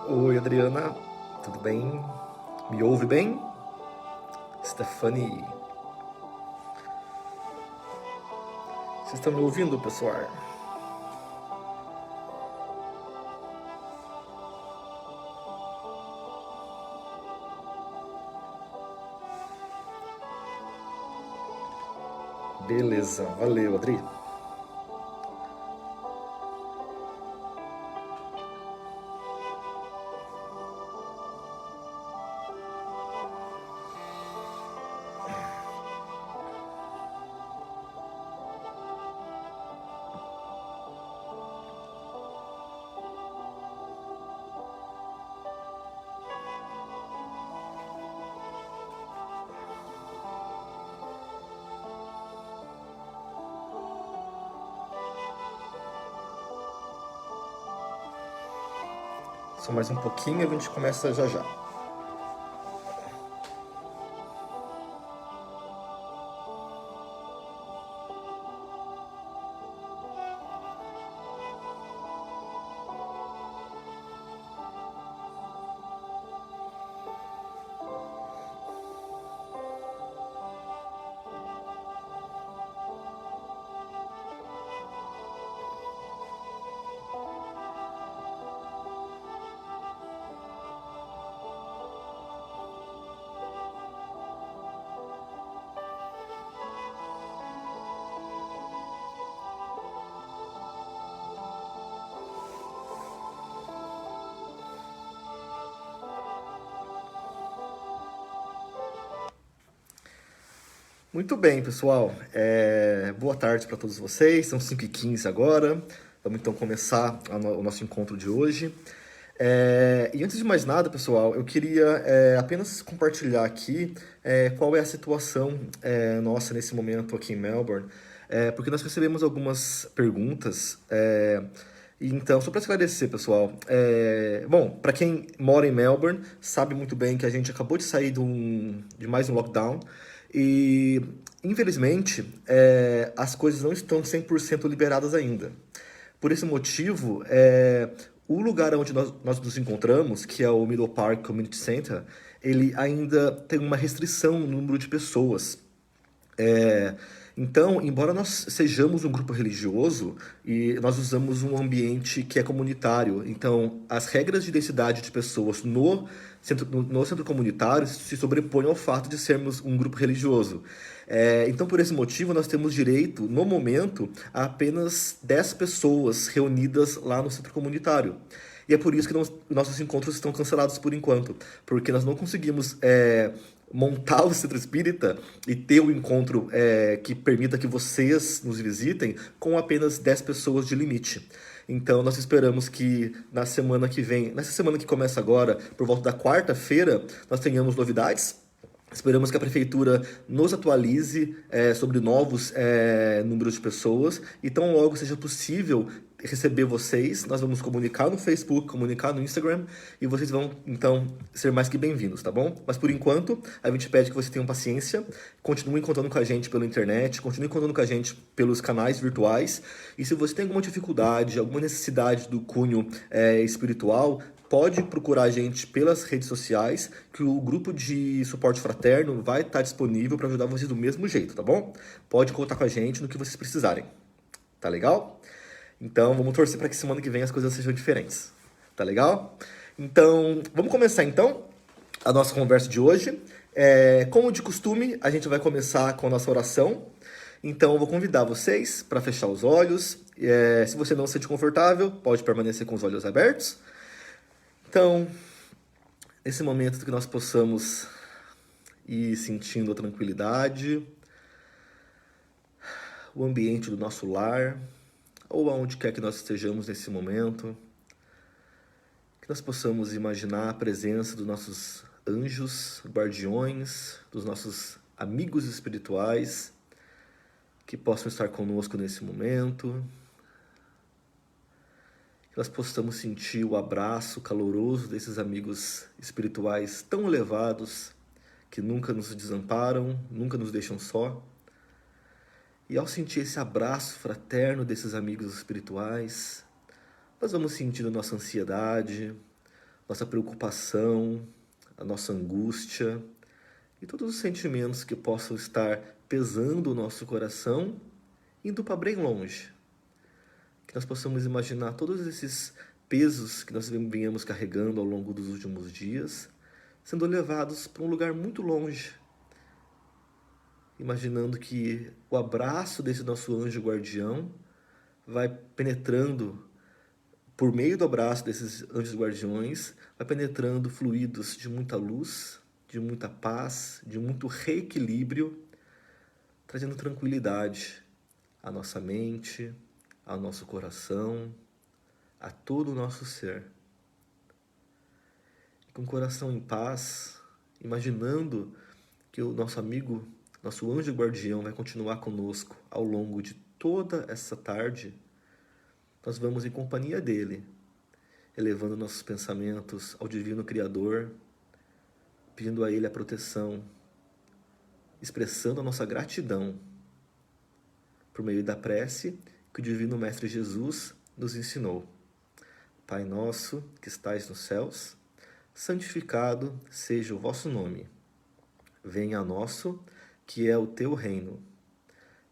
Oi, Adriana, tudo bem? Me ouve bem? Stephanie, vocês estão me ouvindo, pessoal? Beleza, valeu, Adri. Só mais um pouquinho e a gente começa já já. Muito bem, pessoal. Boa tarde para todos vocês. São 5h15 agora. Vamos então começar o nosso encontro de hoje. E antes de mais nada, pessoal, eu queria apenas compartilhar aqui qual é a situação nossa nesse momento aqui em Melbourne, porque nós recebemos algumas perguntas. Então, só para esclarecer, pessoal, bom, para quem mora em Melbourne, sabe muito bem que a gente acabou de sair de mais um lockdown e, infelizmente, as coisas não estão 100% liberadas ainda. Por esse motivo, o lugar onde nós nos encontramos, que é o Middle Park Community Center, ele ainda tem uma restrição no número de pessoas. É, então, embora nós sejamos um grupo religioso e nós usamos um ambiente que é comunitário, então as regras de densidade de pessoas no centro comunitário se sobrepõem ao fato de sermos um grupo religioso. Então, por esse motivo, nós temos direito, no momento, a apenas 10 pessoas reunidas lá no centro comunitário. E é por isso que nossos encontros estão cancelados por enquanto, porque nós não conseguimos montar o centro espírita e ter um encontro que permita que vocês nos visitem com apenas 10 pessoas de limite. Então, nós esperamos que na semana que vem, nessa semana que começa agora, por volta da quarta-feira, nós tenhamos novidades. Esperamos que a prefeitura nos atualize sobre novos números de pessoas e tão logo seja possível receber vocês, nós vamos comunicar no Facebook, comunicar no Instagram e vocês vão, então, ser mais que bem-vindos, tá bom? Mas por enquanto, a gente pede que vocês tenham paciência, continuem contando com a gente pela internet, continuem contando com a gente pelos canais virtuais e se você tem alguma dificuldade, alguma necessidade do cunho espiritual, pode procurar a gente pelas redes sociais, que o grupo de suporte fraterno vai estar disponível para ajudar vocês do mesmo jeito, tá bom? Pode contar com a gente no que vocês precisarem. Tá legal? Então, vamos torcer para que semana que vem as coisas sejam diferentes. Tá legal? Então, vamos começar então a nossa conversa de hoje. Como de costume, a gente vai começar com a nossa oração. Então, eu vou convidar vocês para fechar os olhos. Se você não se sente confortável, pode permanecer com os olhos abertos. Então, nesse momento que nós possamos ir sentindo a tranquilidade, o ambiente do nosso lar, ou aonde quer que nós estejamos nesse momento, que nós possamos imaginar a presença dos nossos anjos, guardiões, dos nossos amigos espirituais, que possam estar conosco nesse momento, que nós possamos sentir o abraço caloroso desses amigos espirituais tão elevados, que nunca nos desamparam, nunca nos deixam só. E ao sentir esse abraço fraterno desses amigos espirituais, nós vamos sentindo nossa ansiedade, nossa preocupação, a nossa angústia e todos os sentimentos que possam estar pesando o nosso coração, indo para bem longe. Que nós possamos imaginar todos esses pesos que nós venhamos carregando ao longo dos últimos dias, sendo levados para um lugar muito longe. Imaginando que o abraço desse nosso anjo guardião vai penetrando, por meio do abraço desses anjos guardiões, vai penetrando fluidos de muita luz, de muita paz, de muito reequilíbrio, trazendo tranquilidade à nossa mente, ao nosso coração, a todo o nosso ser. E com o coração em paz, imaginando que o nosso amigo, nosso anjo guardião vai continuar conosco ao longo de toda essa tarde, nós vamos em companhia dele, elevando nossos pensamentos ao Divino Criador, pedindo a ele a proteção, expressando a nossa gratidão por meio da prece que o Divino Mestre Jesus nos ensinou. Pai nosso, que estais nos céus, santificado seja o vosso nome. Venha a nosso, que é o teu reino.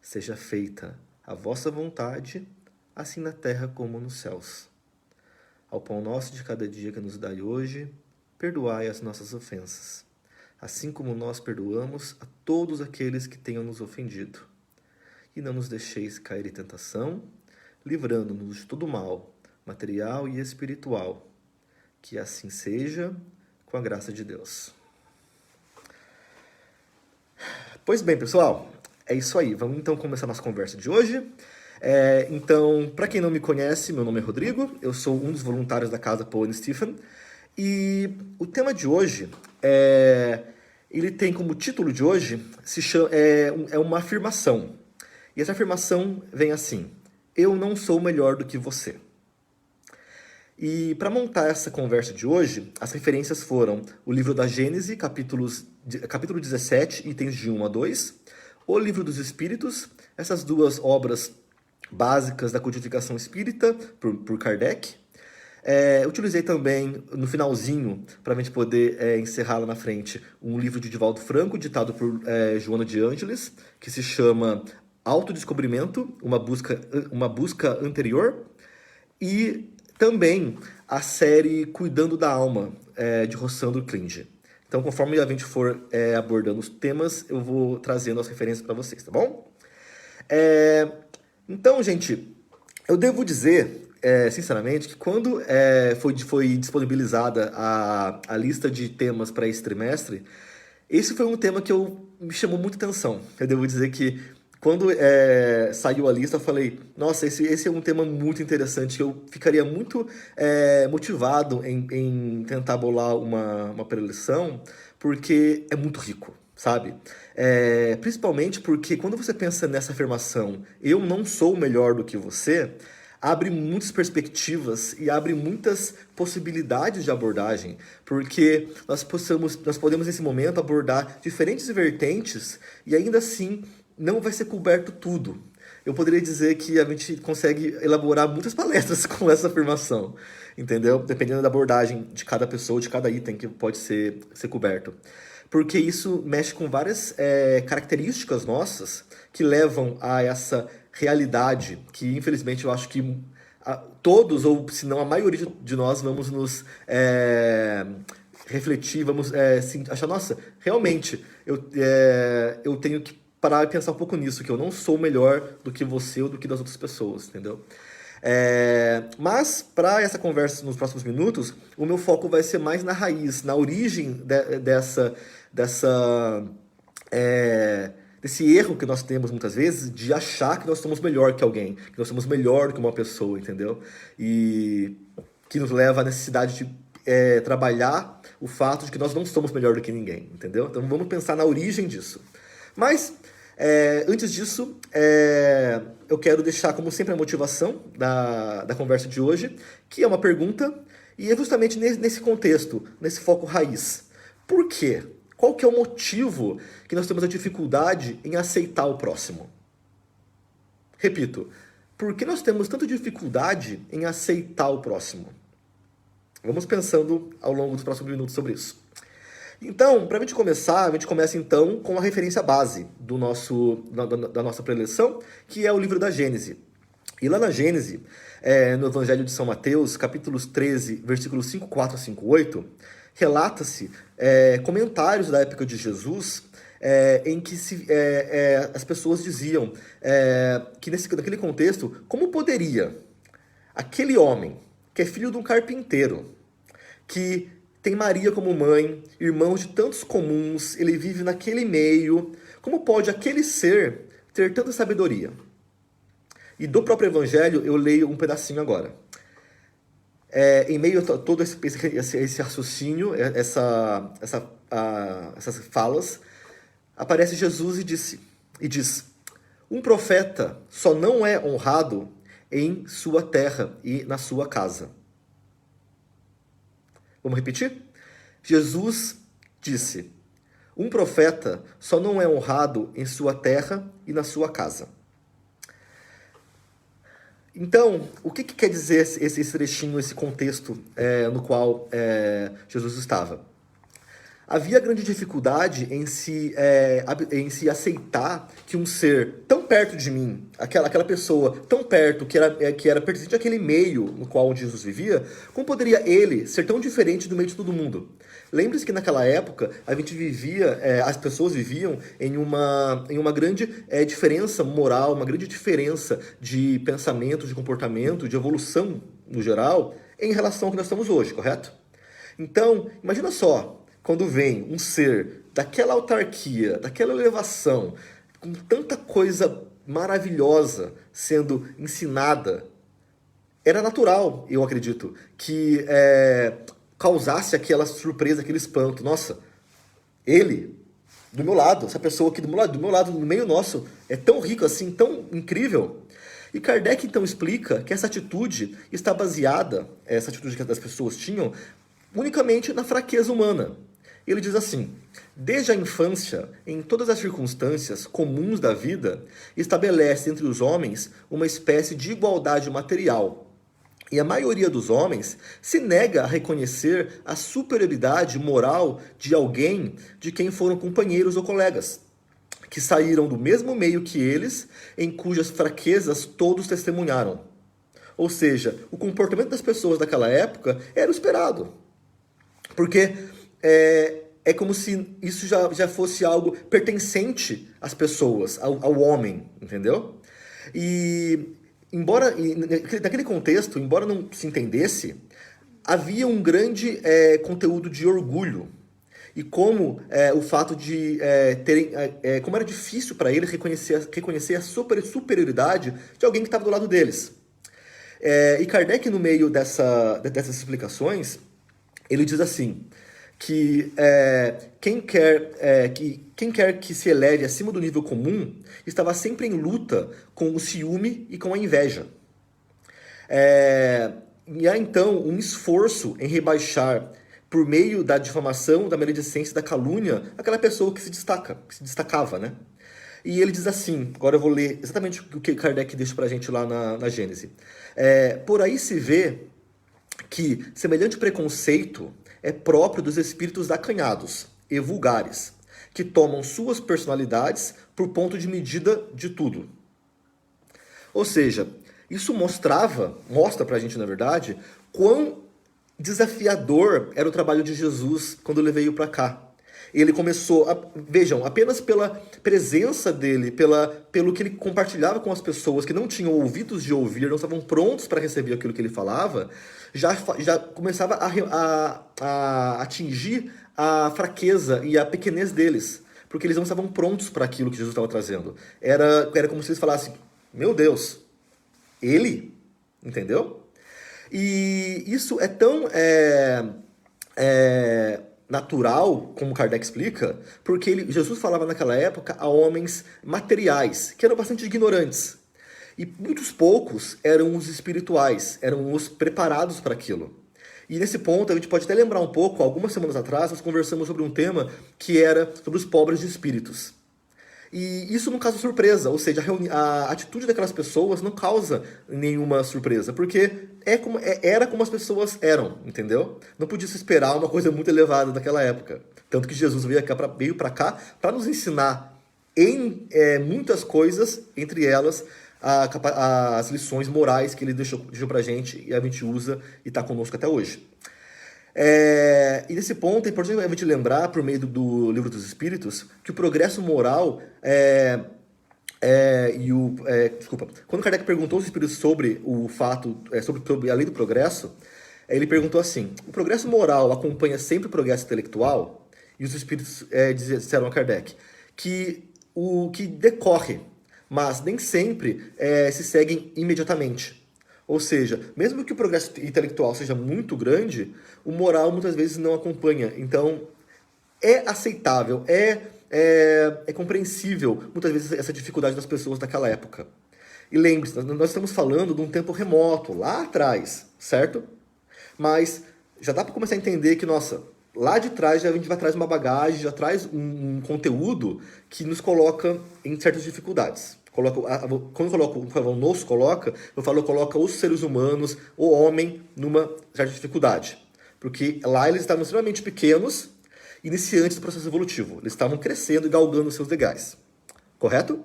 Seja feita a vossa vontade, assim na terra como nos céus. Ao pão nosso de cada dia que nos dai hoje, perdoai as nossas ofensas, assim como nós perdoamos a todos aqueles que tenham nos ofendido. E não nos deixeis cair em tentação, livrando-nos de todo mal, material e espiritual. Que assim seja, com a graça de Deus. Pois bem, pessoal, é isso aí. Vamos então começar nossa conversa de hoje. Então, para quem não me conhece, meu nome é Rodrigo, eu sou um dos voluntários da Casa Paul & Stephen, e o tema de hoje, ele tem como título de hoje, é uma afirmação. E essa afirmação vem assim: eu não sou melhor do que você. E para montar essa conversa de hoje, as referências foram o livro da Gênese, capítulo 17, itens de 1 a 2, o livro dos Espíritos, essas duas obras básicas da codificação espírita, por Kardec. Utilizei também, no finalzinho, para a gente poder encerrar lá na frente, um livro de Divaldo Franco, ditado por Joana de Ângeles, que se chama Autodescobrimento, uma busca anterior, e também a série Cuidando da Alma, de Rossandro Klinge. Então, conforme a gente for abordando os temas, eu vou trazendo as referências para vocês, tá bom? Então, gente, eu devo dizer, sinceramente, que quando foi disponibilizada a lista de temas para esse trimestre, esse foi um tema que me chamou muita atenção. Eu devo dizer que quando saiu a lista, eu falei, nossa, esse é um tema muito interessante, que eu ficaria muito motivado em tentar bolar uma preleção, porque é muito rico, sabe? Principalmente porque quando você pensa nessa afirmação, eu não sou melhor do que você, abre muitas perspectivas e abre muitas possibilidades de abordagem, porque nós podemos nesse momento abordar diferentes vertentes e ainda assim não vai ser coberto tudo. Eu poderia dizer que a gente consegue elaborar muitas palestras com essa afirmação, entendeu? Dependendo da abordagem de cada pessoa, de cada item que pode ser coberto. Porque isso mexe com várias características nossas que levam a essa realidade que, infelizmente, eu acho que todos, ou se não a maioria de nós, vamos nos refletir, vamos achar, nossa, realmente, eu tenho que parar e pensar um pouco nisso, que eu não sou melhor do que você ou do que das outras pessoas, entendeu? Mas, para essa conversa nos próximos minutos, o meu foco vai ser mais na raiz, na origem desse erro que nós temos muitas vezes de achar que nós somos melhor que alguém, que nós somos melhor que uma pessoa, entendeu? E que nos leva à necessidade de trabalhar o fato de que nós não somos melhor do que ninguém, entendeu? Então vamos pensar na origem disso. Mas, antes disso, eu quero deixar, como sempre, a motivação da conversa de hoje, que é uma pergunta, e é justamente nesse contexto, nesse foco raiz. Por quê? Qual que é o motivo que nós temos a dificuldade em aceitar o próximo? Repito, por que nós temos tanta dificuldade em aceitar o próximo? Vamos pensando ao longo dos próximos minutos sobre isso. Então, para a gente começar, a gente começa então com a referência base da nossa preleção, que é o livro da Gênese. E lá na Gênese, no Evangelho de São Mateus, capítulos 13, versículos 5,4 a 5,8, relata-se comentários da época de Jesus, em que as pessoas diziam que naquele contexto, como poderia aquele homem, que é filho de um carpinteiro, que tem Maria como mãe, irmãos de tantos comuns, ele vive naquele meio, como pode aquele ser ter tanta sabedoria? E do próprio Evangelho eu leio um pedacinho agora. Em meio a todo esse raciocínio, essas falas, aparece Jesus e diz: um profeta só não é honrado em sua terra e na sua casa. Vamos repetir? Jesus disse: um profeta só não é honrado em sua terra e na sua casa. Então, o que quer dizer esse trechinho, esse contexto no qual Jesus estava? Havia grande dificuldade em se aceitar que um ser tão perto de mim, aquela pessoa tão perto, que era pertencente àquele meio no qual Jesus vivia, como poderia ele ser tão diferente do meio de todo mundo? Lembre-se que naquela época a gente vivia, as pessoas viviam em uma grande diferença moral, uma grande diferença de pensamento, de comportamento, de evolução no geral, em relação ao que nós estamos hoje, correto? Então, imagina só, quando vem um ser daquela autarquia, daquela elevação, com tanta coisa maravilhosa sendo ensinada, era natural, eu acredito, que causasse aquela surpresa, aquele espanto. Nossa, ele, do meu lado, essa pessoa aqui do meu lado, no meio nosso, é tão rico assim, tão incrível. E Kardec então explica que essa atitude está baseada, essa atitude que as pessoas tinham, unicamente na fraqueza humana. Ele diz assim: desde a infância, em todas as circunstâncias comuns da vida, estabelece entre os homens uma espécie de igualdade material. E a maioria dos homens se nega a reconhecer a superioridade moral de alguém de quem foram companheiros ou colegas, que saíram do mesmo meio que eles, em cujas fraquezas todos testemunharam. Ou seja, o comportamento das pessoas daquela época era o esperado. Porque é como se isso já fosse algo pertencente às pessoas, ao homem, entendeu? Naquele contexto, embora não se entendesse, havia um grande conteúdo de orgulho. E como o fato de como era difícil para eles reconhecer a superioridade de alguém que estava do lado deles. E Kardec, no meio dessas explicações, ele diz assim, que quem quer que se eleve acima do nível comum estava sempre em luta com o ciúme e com a inveja. E há então um esforço em rebaixar, por meio da difamação, da maledicência, da calúnia, aquela pessoa que se destacava, né? E ele diz assim, agora eu vou ler exatamente o que Kardec deixa pra gente lá na Gênese. Por aí se vê que semelhante preconceito é próprio dos espíritos acanhados e vulgares, que tomam suas personalidades por ponto de medida de tudo. Ou seja, isso mostra pra gente, na verdade, quão desafiador era o trabalho de Jesus quando ele veio para cá. Ele começou, vejam, apenas pela presença dele, pelo que ele compartilhava com as pessoas que não tinham ouvidos de ouvir, não estavam prontos para receber aquilo que ele falava, já começava a atingir a fraqueza e a pequenez deles, porque eles não estavam prontos para aquilo que Jesus estava trazendo. Era como se eles falassem, meu Deus, ele? Entendeu? E isso é tão natural, como Kardec explica, porque Jesus falava naquela época a homens materiais, que eram bastante ignorantes. E muitos poucos eram os espirituais, eram os preparados para aquilo. E nesse ponto, a gente pode até lembrar um pouco, algumas semanas atrás, nós conversamos sobre um tema que era sobre os pobres de espíritos. E isso não causa surpresa, ou seja, a atitude daquelas pessoas não causa nenhuma surpresa, porque era como as pessoas eram, entendeu? Não podia se esperar uma coisa muito elevada naquela época. Tanto que Jesus veio para cá para nos ensinar em muitas coisas, entre elas as lições morais que ele deixou pra gente e a gente usa e está conosco até hoje. E nesse ponto é importante a gente lembrar, por meio do Livro dos Espíritos, que o progresso moral desculpa, quando Kardec perguntou aos espíritos sobre o fato, sobre a lei do progresso, ele perguntou assim: o progresso moral acompanha sempre o progresso intelectual? E os espíritos disseram a Kardec que o que decorre, mas nem sempre se seguem imediatamente. Ou seja, mesmo que o progresso intelectual seja muito grande, o moral muitas vezes não acompanha. Então, é aceitável, é compreensível, muitas vezes, essa dificuldade das pessoas daquela época. E lembre-se, nós estamos falando de um tempo remoto, lá atrás, certo? Mas já dá para começar a entender que, nossa, lá de trás a gente já traz uma bagagem, já traz um conteúdo que nos coloca em certas dificuldades. Quando eu falo nos coloca, coloca os seres humanos, o homem, numa certa dificuldade. Porque lá eles estavam extremamente pequenos, iniciantes do processo evolutivo. Eles estavam crescendo e galgando seus legais. Correto?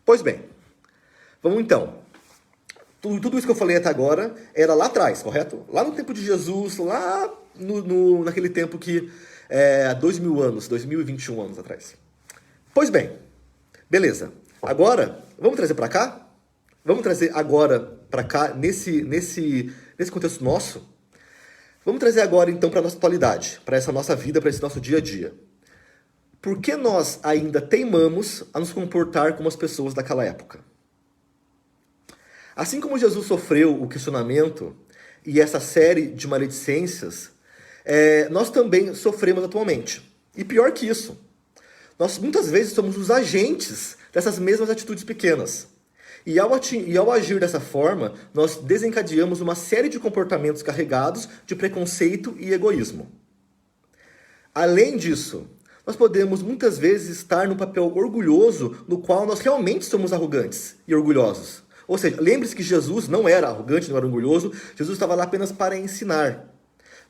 Pois bem, vamos então. Tudo isso que eu falei até agora era lá atrás, correto? Lá no tempo de Jesus, lá naquele tempo que há 2000 anos, 2021 anos atrás. Pois bem, beleza. Agora, vamos trazer para cá? Vamos trazer agora para cá, nesse contexto nosso? Vamos trazer agora, então, para a nossa atualidade, para essa nossa vida, para esse nosso dia a dia. Por que nós ainda teimamos a nos comportar como as pessoas daquela época? Assim como Jesus sofreu o questionamento e essa série de maledicências, nós também sofremos atualmente. E pior que isso, nós muitas vezes somos os agentes dessas mesmas atitudes pequenas. E ao agir dessa forma, nós desencadeamos uma série de comportamentos carregados de preconceito e egoísmo. Além disso, nós podemos muitas vezes estar num papel orgulhoso no qual nós realmente somos arrogantes e orgulhosos. Ou seja, lembre-se que Jesus não era arrogante, não era orgulhoso, Jesus estava lá apenas para ensinar.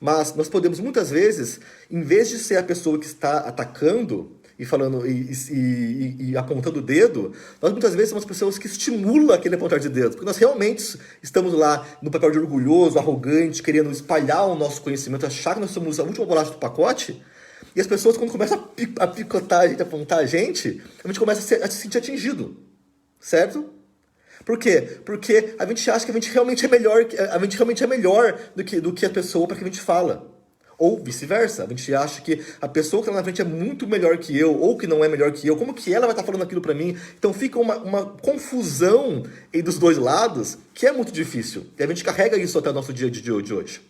Mas nós podemos muitas vezes, em vez de ser a pessoa que está atacando e falando e apontando o dedo, nós muitas vezes somos pessoas que estimulam aquele apontar de dedo, porque nós realmente estamos lá no papel de orgulhoso, arrogante, querendo espalhar o nosso conhecimento, achar que nós somos a última bolacha do pacote, e as pessoas, quando começam a picotar a gente, apontar a gente começa a se sentir atingido, certo? Por quê? Porque a gente acha que a gente realmente é melhor do que a pessoa para que a gente fala. Ou vice-versa, a gente acha que a pessoa que está na frente é muito melhor que eu, ou que não é melhor que eu, como que ela vai estar falando aquilo para mim? Então fica uma confusão dos dois lados, que é muito difícil. E a gente carrega isso até o nosso dia de hoje.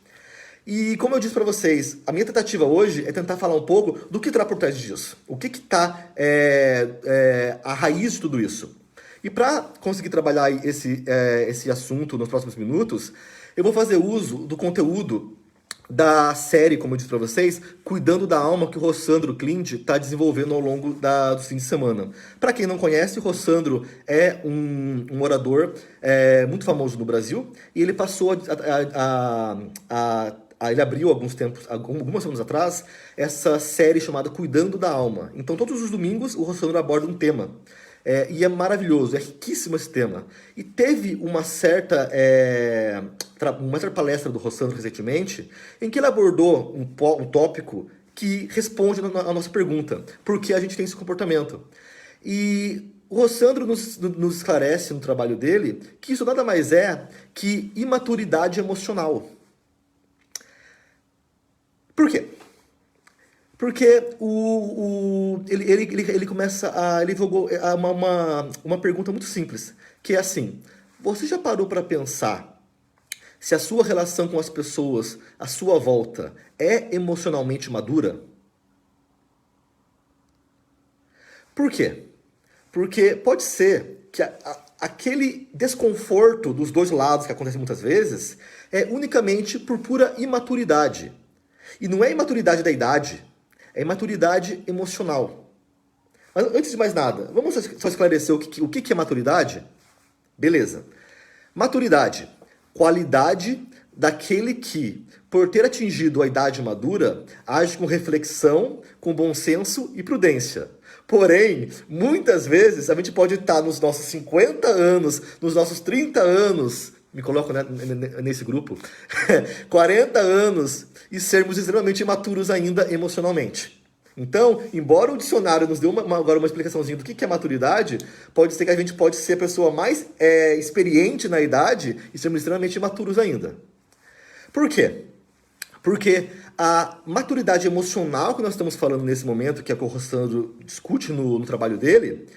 E como eu disse para vocês, a minha tentativa hoje é tentar falar um pouco do que está por trás disso. O que está a raiz de tudo isso. E para conseguir trabalhar esse assunto nos próximos minutos, eu vou fazer uso do conteúdo da série, como eu disse para vocês, Cuidando da Alma, que o Rossandro Clint está desenvolvendo ao longo dos fins de semana. Para quem não conhece, o Rossandro é um orador muito famoso no Brasil, e ele passou ele abriu alguns algumas semanas atrás, essa série chamada Cuidando da Alma. Então, todos os domingos, o Rossandro aborda um tema. E é maravilhoso, é riquíssimo esse tema. E teve uma certa palestra do Rossandro recentemente, em que ele abordou um tópico que responde a nossa pergunta: por que a gente tem esse comportamento? E o Rossandro nos esclarece no trabalho dele que isso nada mais é que imaturidade emocional. Por quê? Porque ele começa ele jogou uma pergunta muito simples, que é assim: você já parou para pensar se a sua relação com as pessoas à sua volta é emocionalmente madura? Por quê? Porque pode ser que aquele desconforto dos dois lados que acontece muitas vezes é unicamente por pura imaturidade. E não é imaturidade da idade, é imaturidade emocional. Mas antes de mais nada, vamos só esclarecer o que é maturidade? Beleza. Maturidade, qualidade daquele que, por ter atingido a idade madura, age com reflexão, com bom senso e prudência. Porém, muitas vezes a gente pode estar nos nossos 50 anos, nos nossos 30 anos, me coloco, né, nesse grupo, 40 anos, e sermos extremamente imaturos ainda emocionalmente. Então, embora o dicionário nos dê agora uma explicaçãozinha do que é maturidade, pode ser que a gente pode ser a pessoa mais experiente na idade e sermos extremamente imaturos ainda. Por quê? Porque a maturidade emocional que nós estamos falando nesse momento, que a Corrossando discute no trabalho dele,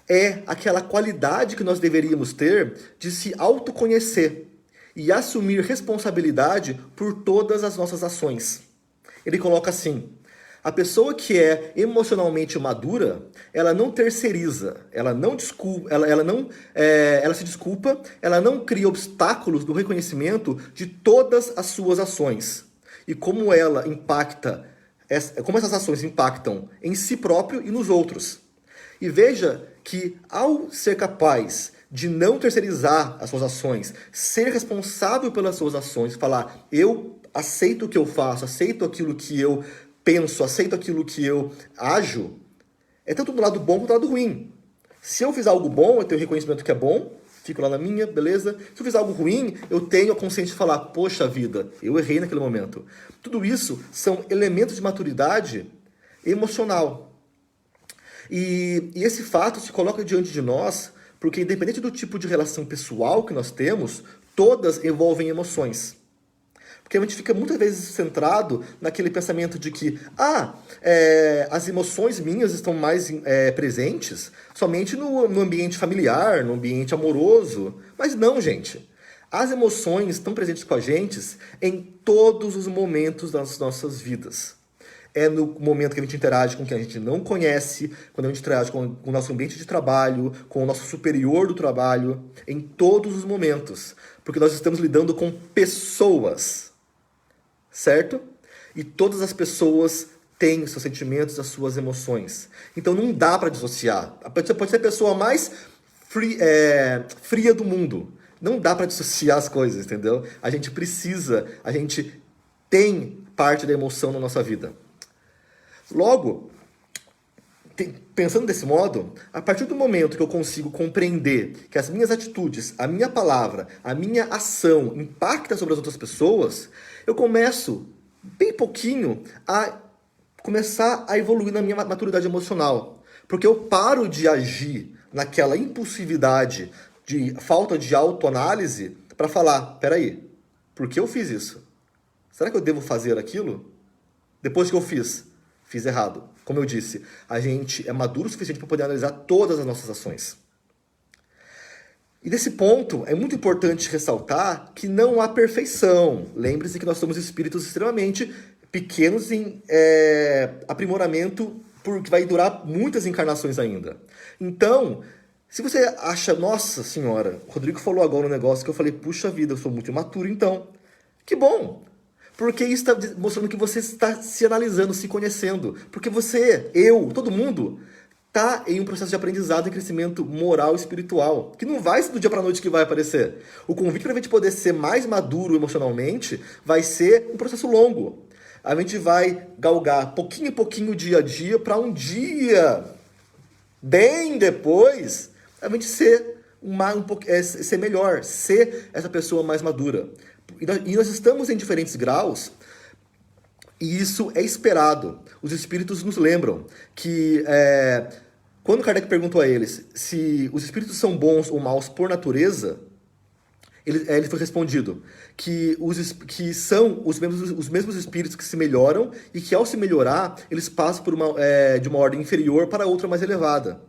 é aquela qualidade que nós deveríamos ter de se autoconhecer e assumir responsabilidade por todas as nossas ações. Ele coloca assim: a pessoa que é emocionalmente madura, ela não terceiriza, ela não desculpa, ela se desculpa, ela não cria obstáculos no reconhecimento de todas as suas ações. E como ela impacta, como essas ações impactam em si próprio e nos outros. E veja que ao ser capaz de não terceirizar as suas ações, ser responsável pelas suas ações, falar, eu aceito o que eu faço, aceito aquilo que eu penso, aceito aquilo que eu ajo, é tanto do lado bom quanto do lado ruim. Se eu fiz algo bom, eu tenho reconhecimento que é bom, fico lá na minha, beleza? Se eu fiz algo ruim, eu tenho a consciência de falar, poxa vida, eu errei naquele momento. Tudo isso são elementos de maturidade emocional. E esse fato se coloca diante de nós, porque independente do tipo de relação pessoal que nós temos, todas envolvem emoções. Porque a gente fica muitas vezes centrado naquele pensamento de que as emoções minhas estão mais presentes somente no ambiente familiar, no ambiente amoroso. Mas não, gente. As emoções estão presentes com a gente em todos os momentos das nossas vidas. É no momento que a gente interage com quem a gente não conhece, quando a gente interage com o nosso ambiente de trabalho, com o nosso superior do trabalho, em todos os momentos. Porque nós estamos lidando com pessoas. Certo? E todas as pessoas têm os seus sentimentos, as suas emoções. Então não dá para dissociar. Pode ser a pessoa mais fria do mundo. Não dá para dissociar as coisas, entendeu? A gente tem parte da emoção na nossa vida. Logo, pensando desse modo, a partir do momento que eu consigo compreender que as minhas atitudes, a minha palavra, a minha ação impacta sobre as outras pessoas, eu começo, bem pouquinho, a começar a evoluir na minha maturidade emocional. Porque eu paro de agir naquela impulsividade, de falta de autoanálise, para falar, peraí, por que eu fiz isso? Será que eu devo fazer aquilo? Depois que eu fiz errado. Como eu disse, a gente é maduro o suficiente para poder analisar todas as nossas ações. E nesse ponto, é muito importante ressaltar que não há perfeição. Lembre-se que nós somos espíritos extremamente pequenos em aprimoramento, porque vai durar muitas encarnações ainda. Então, se você acha, nossa senhora, o Rodrigo falou agora um negócio que eu falei, puxa vida, eu sou muito imaturo então. Que bom! Porque isso está mostrando que você está se analisando, se conhecendo. Porque você, eu, todo mundo, está em um processo de aprendizado e crescimento moral e espiritual. Que não vai ser do dia para a noite que vai aparecer. O convite para a gente poder ser mais maduro emocionalmente vai ser um processo longo. A gente vai galgar pouquinho em pouquinho, dia a dia, para um dia, bem depois, a gente ser ser melhor, ser essa pessoa mais madura. E nós estamos em diferentes graus, e isso é esperado. Os espíritos nos lembram que, quando Kardec perguntou a eles se os espíritos são bons ou maus por natureza, ele foi respondido que são os mesmos espíritos que se melhoram e que, ao se melhorar, eles passam de uma ordem inferior para outra mais elevada.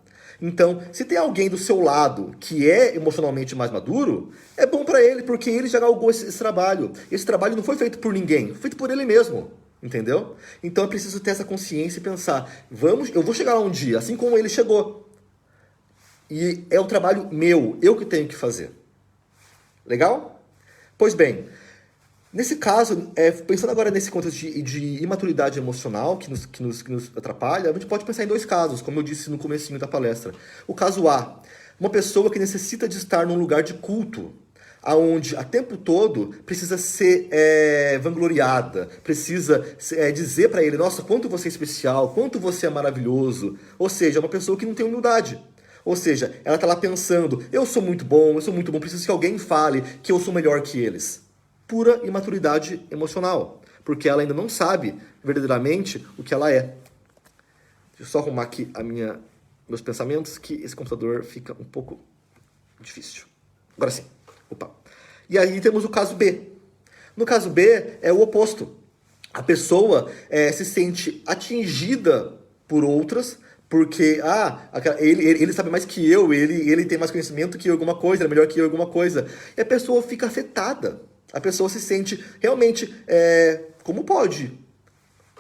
Então, se tem alguém do seu lado que é emocionalmente mais maduro, é bom para ele, porque ele já galgou esse trabalho. Esse trabalho não foi feito por ninguém, foi feito por ele mesmo, entendeu? Então é preciso ter essa consciência e pensar, eu vou chegar lá um dia, assim como ele chegou. E é um trabalho meu, eu que tenho que fazer. Legal? Pois bem, Nesse caso, pensando agora nesse contexto de imaturidade emocional que nos atrapalha, a gente pode pensar em dois casos, como eu disse no comecinho da palestra. O caso A, uma pessoa que necessita de estar num lugar de culto, aonde a tempo todo precisa ser vangloriada, precisa dizer para ele, nossa, quanto você é especial, quanto você é maravilhoso. Ou seja, é uma pessoa que não tem humildade. Ou seja, ela está lá pensando, eu sou muito bom, preciso que alguém fale que eu sou melhor que eles. Pura imaturidade emocional, porque ela ainda não sabe verdadeiramente o que ela é. Deixa eu só arrumar aqui meus pensamentos, que esse computador fica um pouco difícil. Agora sim. Opa. E aí temos o caso B. No caso B é o oposto. A pessoa se sente atingida por outras, porque ele sabe mais que eu, ele tem mais conhecimento que eu alguma coisa, ele é melhor que eu alguma coisa. E a pessoa fica afetada. A pessoa se sente realmente, como pode?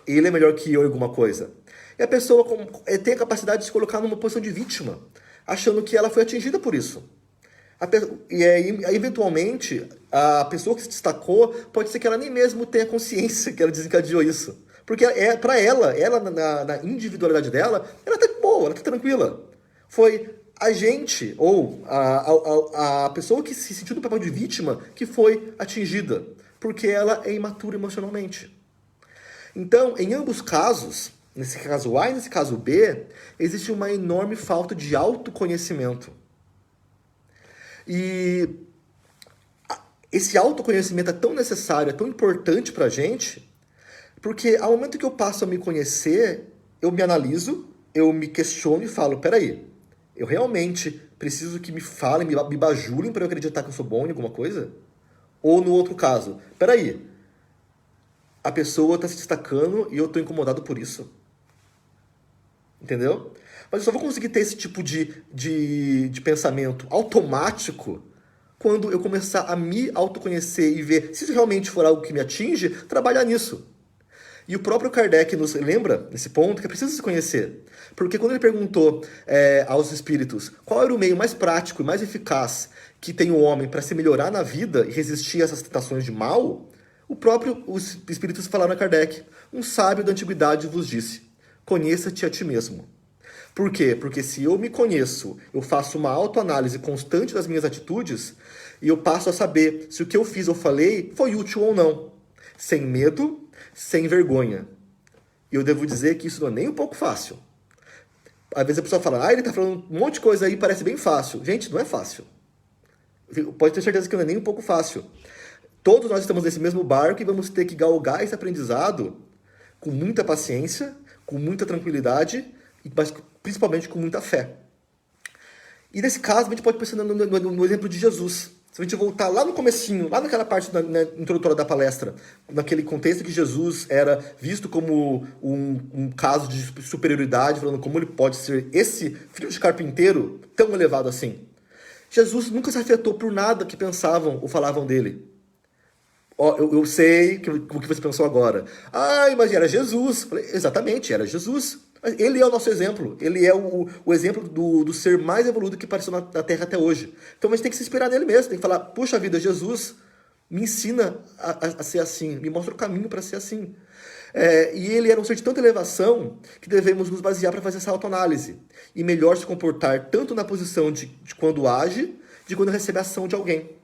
Ele é melhor que eu em alguma coisa. E a pessoa tem a capacidade de se colocar numa posição de vítima, achando que ela foi atingida por isso. E aí, eventualmente, a pessoa que se destacou, pode ser que ela nem mesmo tenha consciência que ela desencadeou isso. Porque para ela na individualidade dela, ela tá boa, ela tá tranquila. Foi a gente, ou a pessoa que se sentiu no papel de vítima, que foi atingida. Porque ela é imatura emocionalmente. Então, em ambos casos, nesse caso A e nesse caso B, existe uma enorme falta de autoconhecimento. E esse autoconhecimento é tão necessário, é tão importante pra gente, porque ao momento que eu passo a me conhecer, eu me analiso, eu me questiono e falo, peraí, eu realmente preciso que me falem, me bajulem para eu acreditar que eu sou bom em alguma coisa? Ou no outro caso, peraí, a pessoa está se destacando e eu estou incomodado por isso. Entendeu? Mas eu só vou conseguir ter esse tipo de pensamento automático quando eu começar a me autoconhecer e ver se isso realmente for algo que me atinge, trabalhar nisso. E o próprio Kardec nos lembra, nesse ponto, que é preciso se conhecer. Porque quando ele perguntou aos espíritos qual era o meio mais prático e mais eficaz que tem o homem para se melhorar na vida e resistir a essas tentações de mal, os espíritos falaram a Kardec, um sábio da antiguidade vos disse, conheça-te a ti mesmo. Por quê? Porque se eu me conheço, eu faço uma autoanálise constante das minhas atitudes e eu passo a saber se o que eu fiz ou falei foi útil ou não. Sem medo, sem vergonha. E eu devo dizer que isso não é nem um pouco fácil. Às vezes a pessoa fala, ele tá falando um monte de coisa aí, parece bem fácil. Gente, não é fácil. Pode ter certeza que não é nem um pouco fácil. Todos nós estamos nesse mesmo barco e vamos ter que galgar esse aprendizado com muita paciência, com muita tranquilidade, mas principalmente com muita fé. E nesse caso, a gente pode pensar no exemplo de Jesus. Se a gente voltar lá no comecinho, lá naquela parte introdutória da palestra, naquele contexto que Jesus era visto como um caso de superioridade, falando como ele pode ser esse filho de carpinteiro tão elevado assim. Jesus nunca se afetou por nada que pensavam ou falavam dele. Eu sei o que você pensou agora. Mas era Jesus. Falei, exatamente, era Jesus. Mas ele é o nosso exemplo. Ele é o exemplo do ser mais evoluído que apareceu na Terra até hoje. Então a gente tem que se inspirar nele mesmo. Tem que falar, puxa vida, Jesus me ensina a ser assim. Me mostra o caminho para ser assim. E ele era um ser de tanta elevação que devemos nos basear para fazer essa autoanálise. E melhor se comportar tanto na posição de quando age, de quando recebe a ação de alguém.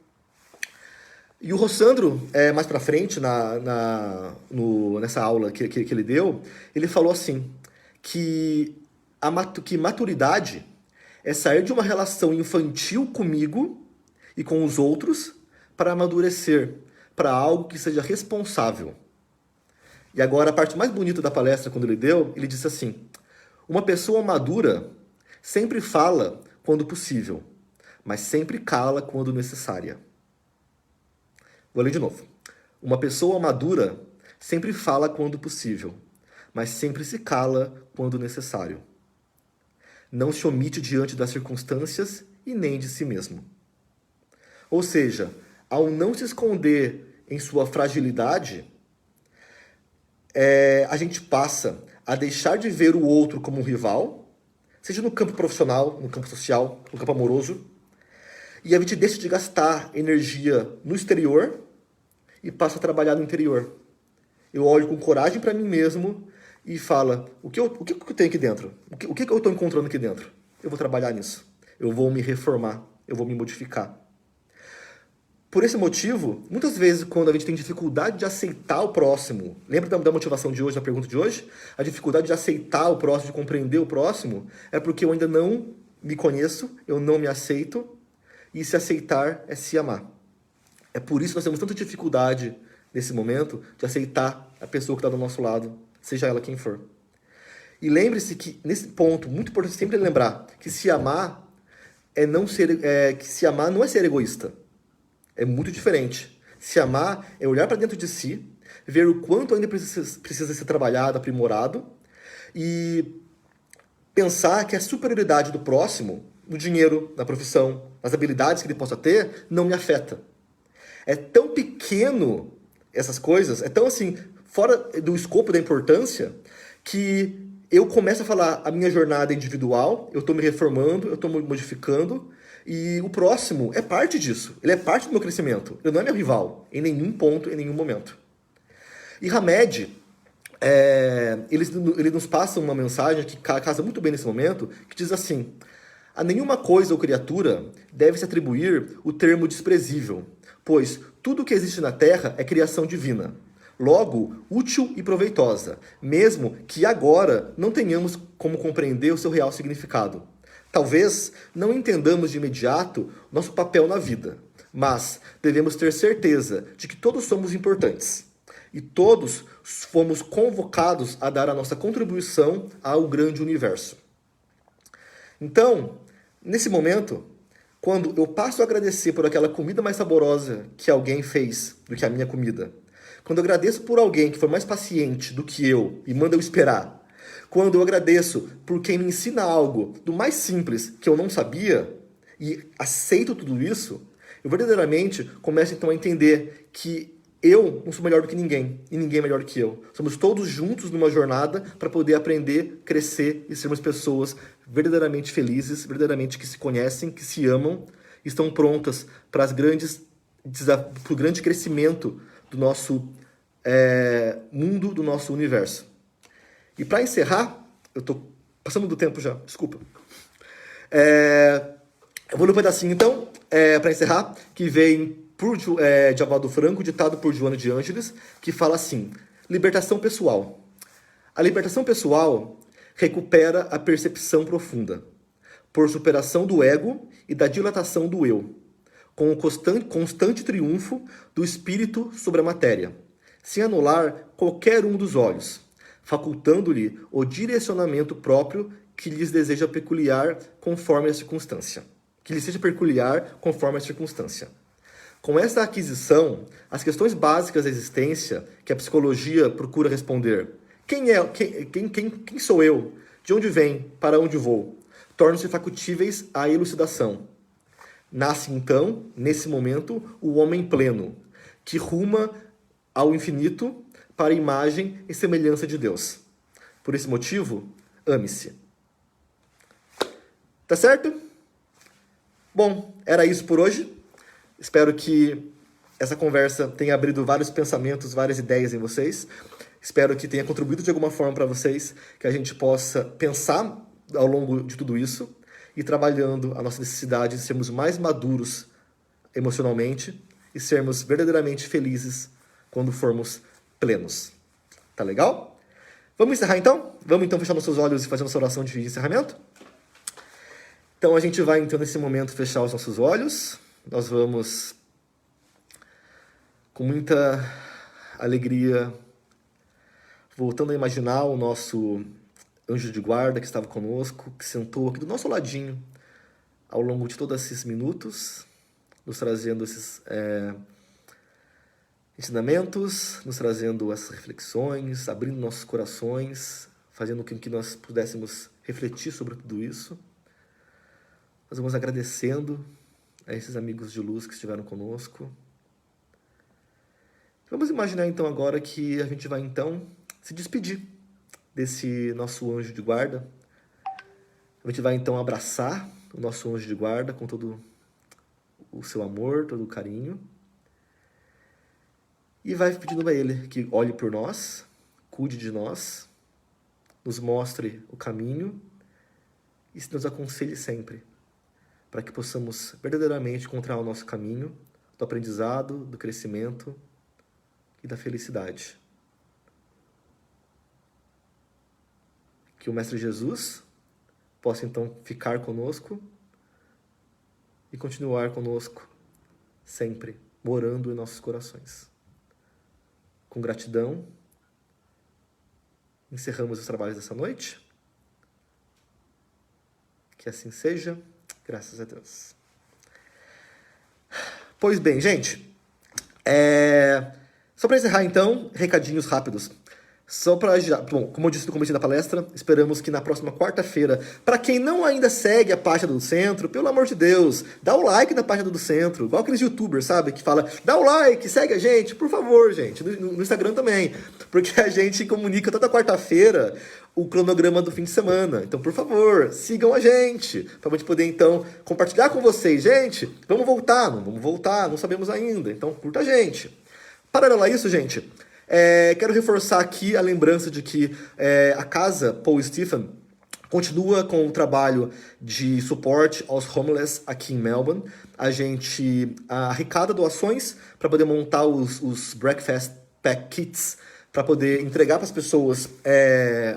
E o Rossandro, mais pra frente, nessa aula que ele deu, ele falou assim, que maturidade é sair de uma relação infantil comigo e com os outros para amadurecer, para algo que seja responsável. E agora, a parte mais bonita da palestra, quando ele deu, ele disse assim, uma pessoa madura sempre fala quando possível, mas sempre cala quando necessária. Vou ler de novo. Uma pessoa madura sempre fala quando possível, mas sempre se cala quando necessário. Não se omite diante das circunstâncias e nem de si mesmo. Ou seja, ao não se esconder em sua fragilidade, a gente passa a deixar de ver o outro como um rival, seja no campo profissional, no campo social, no campo amoroso, e a gente deixa de gastar energia no exterior e passo a trabalhar no interior. Eu olho com coragem para mim mesmo e falo, o que eu tenho aqui dentro? O que eu estou encontrando aqui dentro? Eu vou trabalhar nisso. Eu vou me reformar. Eu vou me modificar. Por esse motivo, muitas vezes quando a gente tem dificuldade de aceitar o próximo, lembra da motivação de hoje, da pergunta de hoje? A dificuldade de aceitar o próximo, de compreender o próximo, é porque eu ainda não me conheço, eu não me aceito, e se aceitar é se amar. É por isso que nós temos tanta dificuldade, nesse momento, de aceitar a pessoa que está do nosso lado, seja ela quem for. E lembre-se que, nesse ponto, muito importante sempre lembrar, que se amar que se amar não é ser egoísta. É muito diferente. Se amar é olhar para dentro de si, ver o quanto ainda precisa ser trabalhado, aprimorado, e pensar que a superioridade do próximo, no dinheiro, na profissão, nas habilidades que ele possa ter, não me afeta. É tão pequeno essas coisas, é tão assim, fora do escopo da importância, que eu começo a falar a minha jornada é individual, eu estou me reformando, eu estou me modificando, e o próximo é parte disso. Ele é parte do meu crescimento. Ele não é meu rival, em nenhum ponto, em nenhum momento. E Hamed, ele nos passa uma mensagem que casa muito bem nesse momento, que diz assim, a nenhuma coisa ou criatura deve se atribuir o termo desprezível, pois tudo que existe na Terra é criação divina. Logo, útil e proveitosa, mesmo que agora não tenhamos como compreender o seu real significado. Talvez não entendamos de imediato nosso papel na vida, mas devemos ter certeza de que todos somos importantes. E todos fomos convocados a dar a nossa contribuição ao grande universo. Então, nesse momento, quando eu passo a agradecer por aquela comida mais saborosa que alguém fez do que a minha comida, quando eu agradeço por alguém que foi mais paciente do que eu e manda eu esperar, quando eu agradeço por quem me ensina algo do mais simples que eu não sabia e aceito tudo isso, eu verdadeiramente começo então a entender que eu não sou melhor do que ninguém e ninguém é melhor do que eu. Somos todos juntos numa jornada para poder aprender, crescer e sermos pessoas verdadeiramente felizes, verdadeiramente que se conhecem, que se amam, estão prontas para o grande crescimento do nosso mundo, do nosso universo. E para encerrar, eu estou passando do tempo já, desculpa. Eu vou no pedacinho então, para encerrar, que vem de Avaldo Franco, ditado por Joana de Ângeles, que fala assim, libertação pessoal. A libertação pessoal recupera a percepção profunda, por superação do ego e da dilatação do eu, com o constante triunfo do espírito sobre a matéria, sem anular qualquer um dos olhos, facultando-lhe o direcionamento próprio que lhes deseja peculiar conforme a circunstância. Que lhe seja peculiar conforme a circunstância. Com essa aquisição, as questões básicas da existência que a psicologia procura responder, quem sou eu? De onde vem? Para onde vou? Tornam-se facultíveis à elucidação. Nasce, então, nesse momento, o homem pleno, que ruma ao infinito para a imagem e semelhança de Deus. Por esse motivo, ame-se. Tá certo? Bom, era isso por hoje. Espero que essa conversa tenha abrido vários pensamentos, várias ideias em vocês. Espero que tenha contribuído de alguma forma para vocês, que a gente possa pensar ao longo de tudo isso e trabalhando a nossa necessidade de sermos mais maduros emocionalmente e sermos verdadeiramente felizes quando formos plenos. Tá legal? Vamos encerrar então? Vamos então fechar nossos olhos e fazer nossa oração de encerramento? Então a gente vai então nesse momento fechar os nossos olhos. Nós vamos com muita alegria voltando a imaginar o nosso anjo de guarda que estava conosco, que sentou aqui do nosso ladinho ao longo de todos esses minutos, nos trazendo esses ensinamentos, nos trazendo essas reflexões, abrindo nossos corações, fazendo com que nós pudéssemos refletir sobre tudo isso. Nós vamos agradecendo a esses amigos de luz que estiveram conosco. Vamos imaginar então agora que a gente vai então se despedir desse nosso anjo de guarda. A gente vai então abraçar o nosso anjo de guarda com todo o seu amor, todo o carinho. E vai pedindo a Ele que olhe por nós, cuide de nós, nos mostre o caminho e nos aconselhe sempre, para que possamos verdadeiramente encontrar o nosso caminho do aprendizado, do crescimento e da felicidade. Que o Mestre Jesus possa então ficar conosco e continuar conosco sempre, morando em nossos corações. Com gratidão, encerramos os trabalhos dessa noite. Que assim seja, graças a Deus. Pois bem, gente, só para encerrar então, recadinhos rápidos. Só para, bom, como eu disse no começo da palestra, esperamos que na próxima quarta-feira, para quem não ainda segue a página do Centro, pelo amor de Deus, dá o like na página do Centro, igual aqueles youtubers, sabe, que fala, dá o like, segue a gente, por favor, gente, no Instagram também, porque a gente comunica toda quarta-feira o cronograma do fim de semana. Então, por favor, sigam a gente, para a gente poder, então, compartilhar com vocês. Gente, vamos voltar, não vamos voltar, não sabemos ainda, então curta a gente. Paralelo a isso, gente, quero reforçar aqui a lembrança de que a Casa Paul Stephen continua com o trabalho de suporte aos homeless aqui em Melbourne. A gente arrecada doações para poder montar os Breakfast Pack Kits para poder entregar para as pessoas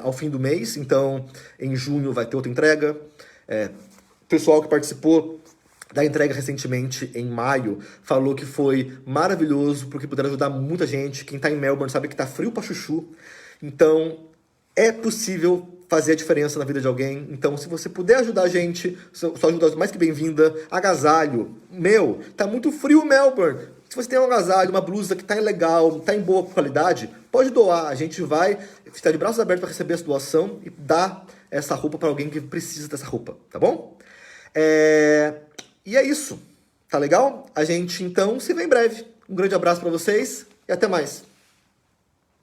ao fim do mês. Então, em junho vai ter outra entrega. O pessoal que participou da entrega recentemente, em maio, falou que foi maravilhoso, porque puderam ajudar muita gente. Quem está em Melbourne sabe que está frio pra chuchu. Então, é possível fazer a diferença na vida de alguém. Então, se você puder ajudar a gente, sua ajuda é mais que bem-vinda. Agasalho. Tá muito frio Melbourne. Se você tem um agasalho, uma blusa que tá legal, tá em boa qualidade, pode doar. A gente vai estar de braços abertos para receber essa doação e dar essa roupa para alguém que precisa dessa roupa, tá bom? E é isso, tá legal? A gente, então, se vê em breve. Um grande abraço para vocês e até mais.